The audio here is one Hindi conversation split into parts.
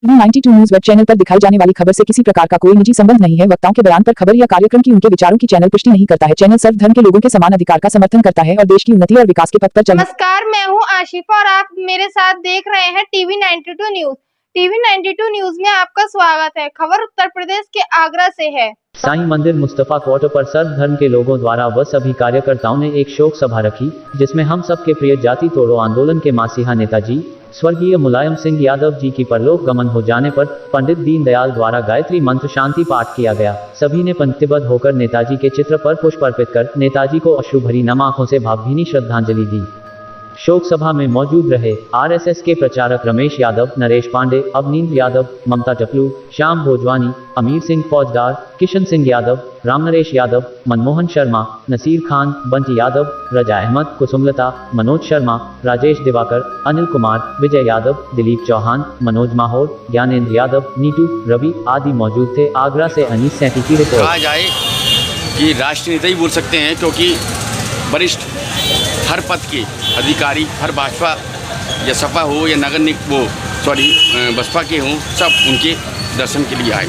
TV92 न्यूज वेब चैनल पर दिखाई जाने वाली खबर से किसी प्रकार का कोई निजी संबंध नहीं है। वक्ताओं के बयान पर खबर या कार्यक्रम की उनके विचारों की चैनल पुष्टि नहीं करता है। चैनल सर्व धर्म के लोगों के समान अधिकार का समर्थन करता है और देश की उन्नति और विकास के पथ पर चलने। नमस्कार, मैं हूं आशिफा और आप मेरे साथ देख रहे हैं TV92 न्यूज। TV92 न्यूज में आपका स्वागत है। खबर उत्तर प्रदेश के आगरा से है। साईं मंदिर मुस्तफा क्वार्टर पर सर्व धर्म के लोगों द्वारा व सभी कार्यकर्ताओं ने एक शोक सभा रखी, जिसमें हम सबके प्रिय जाति तोड़ो आंदोलन के मासीहा नेताजी स्वर्गीय मुलायम सिंह यादव जी की परलोक गमन हो जाने पर पंडित दीनदयाल द्वारा गायत्री मंत्र शांति पाठ किया गया। सभी ने पंक्तिबद्ध होकर नेताजी के चित्र पर पुष्प अर्पित कर नेताजी को अश्रु भरी नम आंखों से भावभीनी श्रद्धांजलि दी। शोक सभा में मौजूद रहे आरएसएस के प्रचारक रमेश यादव, नरेश पांडे, अवनींद्र यादव, ममता टकलू, श्याम भोजवानी, अमीर सिंह फौजदार, किशन सिंह यादव, रामनरेश यादव, मनमोहन शर्मा, नसीर खान, बंटी यादव, रजा अहमद, कुसुमलता, मनोज शर्मा, राजेश दिवाकर, अनिल कुमार, विजय यादव, दिलीप चौहान, मनोज माहौर, ज्ञानेंद्र यादव, नीटू, रवि आदि मौजूद थे। आगरा से अनीस सैंती की रिपोर्ट। कहा जाए कि राष्ट्रीय नेता ही बोल सकते हैं, क्योंकि वरिष्ठ हर पद के अधिकारी, हर भाजपा या सपा हो या नगर बसपा के हों, सब उनके दर्शन के लिए आए।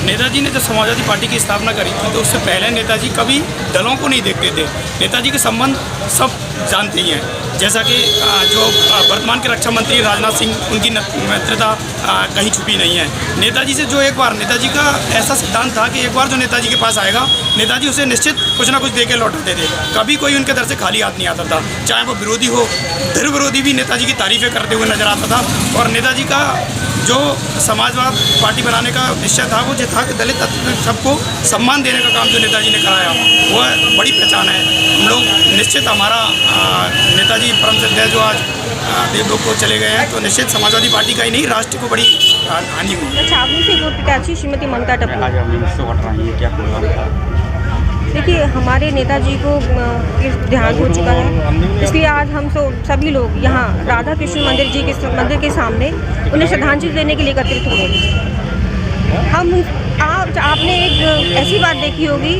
नेताजी ने जब समाजवादी पार्टी की स्थापना करी थी तो उससे पहले नेताजी कभी दलों को नहीं देखते थे। नेताजी के संबंध सब जानते ही हैं। जैसा कि जो वर्तमान के रक्षा मंत्री राजनाथ सिंह, उनकी मित्रता कहीं छुपी नहीं है। नेताजी से जो एक बार नेताजी का ऐसा सिद्धांत था कि एक बार जो नेताजी के पास आएगा, नेताजी उसे निश्चित कुछ ना कुछ दे के लौटाते थे। कभी कोई उनके दर से खाली हाथ नहीं आता था। चाहे वो विरोधी हो, धर्म विरोधी भी नेताजी की तारीफें करते हुए नजर आता था। और नेताजी का जो समाजवाद पार्टी बनाने का निश्चय था, वो जो था कि दलित सबको सम्मान देने का काम जो नेताजी ने कराया, वो बड़ी पहचान है। हम लोग निश्चित हमारा नेताजी परम श्रद्धेय जो आज देवलोक को चले गए हैं, तो निश्चित समाजवादी पार्टी का ही नहीं, राष्ट्र को बड़ी हानि हुई। छावनी से प्रत्याशी श्रीमती ममता टकलू। देखिए, हमारे नेताजी को ध्यान हो चुका है, इसलिए आज हम सभी लोग यहाँ राधा कृष्ण मंदिर के सामने उन्हें श्रद्धांजलि देने के लिए एकत्रित हुए। आपने एक ऐसी बात देखी होगी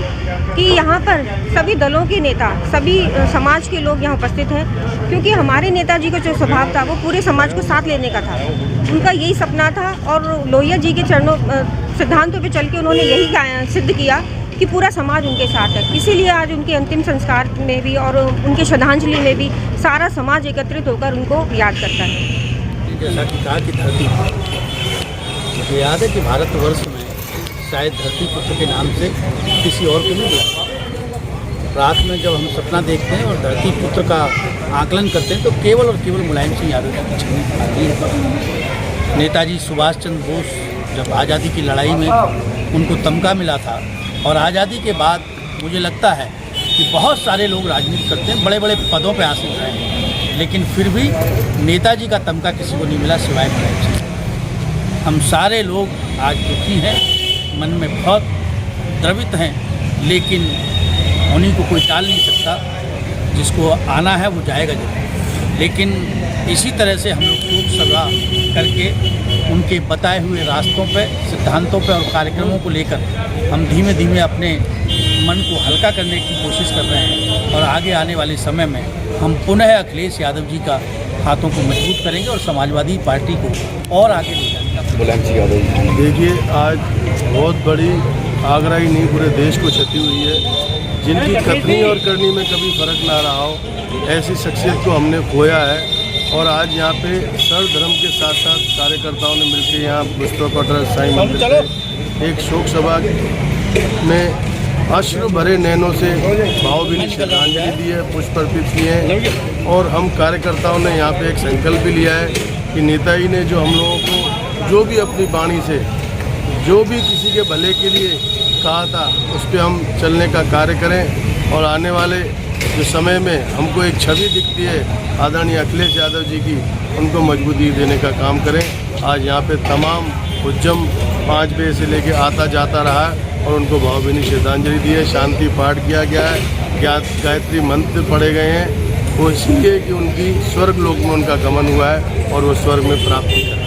कि यहाँ पर सभी दलों के नेता, सभी समाज के लोग यहाँ उपस्थित हैं, क्योंकि हमारे नेताजी का जो स्वभाव था वो पूरे समाज को साथ लेने का था। उनका यही सपना था और लोहिया जी के चरणों सिद्धांतों पे चल के उन्होंने यही सिद्ध किया कि पूरा समाज उनके साथ है। इसीलिए आज उनके अंतिम संस्कार में भी और उनके श्रद्धांजलि में भी सारा समाज एकत्रित होकर उनको याद करता है। जैसा कि कहा कि धरती, मुझे याद है कि भारतवर्ष में शायद धरती पुत्र के नाम से किसी और को नहीं बुलाया। रात में जब हम सपना देखते हैं और धरती पुत्र का आकलन करते हैं, तो केवल और केवल मुलायम सिंह यादव की छवि आती है। नेताजी सुभाष चंद्र बोस जब आज़ादी की लड़ाई में उनको तमगा मिला था, और आज़ादी के बाद मुझे लगता है कि बहुत सारे लोग राजनीति करते हैं, बड़े बड़े पदों पर हासिल रहे हैं, लेकिन फिर भी नेताजी का तमगा किसी को नहीं मिला सिवाय मुलायम सिंह। हम सारे लोग आज दुखी हैं, मन में बहुत द्रवित हैं, लेकिन उन्हीं को कोई टाल नहीं सकता। जिसको आना है वो जाएगा जरूर, लेकिन इसी तरह से हम लोग शोक सभा करके उनके बताए हुए रास्तों पे, सिद्धांतों पे और कार्यक्रमों को लेकर हम धीमे धीमे अपने मन को हल्का करने की कोशिश कर रहे हैं। और आगे आने वाले समय में हम पुनः अखिलेश यादव जी का हाथों को मजबूत करेंगे और समाजवादी पार्टी को और आगे ले जाएंगे। देखिए, आज बहुत बड़ी आगरा ही नहीं पूरे देश को क्षति हुई है। जिनकी कथनी और करनी में कभी फर्क ना रहा हो, ऐसी शख्सियत को हमने खोया है। और आज यहाँ पे सर्व धर्म के साथ साथ कार्यकर्ताओं ने मिलकर यहाँ मुस्तफा क्वार्टर साईं मंदिर पे एक शोक सभा में अश्रु भरे नैनों से भावभीनी श्रद्धांजलि दी है, पुष्प अर्पित किए हैं। और हम कार्यकर्ताओं ने यहाँ पे एक संकल्प भी लिया है कि नेताजी ने जो हम लोगों को जो भी अपनी वाणी से जो भी किसी के भले के लिए कहा था, उस पर हम चलने का कार्य करें। और आने वाले जो समय में हमको एक छवि दिखती है आदरणीय अखिलेश यादव जी की, उनको मजबूती देने का काम करें। आज यहाँ पे तमाम उद्यम 5 बजे से लेके आता जाता रहा और उनको भावभीनी श्रद्धांजलि दी है। शांति पाठ किया गया है, गायत्री मंत्र पढ़े गए हैं। वो इसलिए कि उनकी स्वर्ग लोक में उनका गमन हुआ है और वो स्वर्ग में प्राप्ति करें।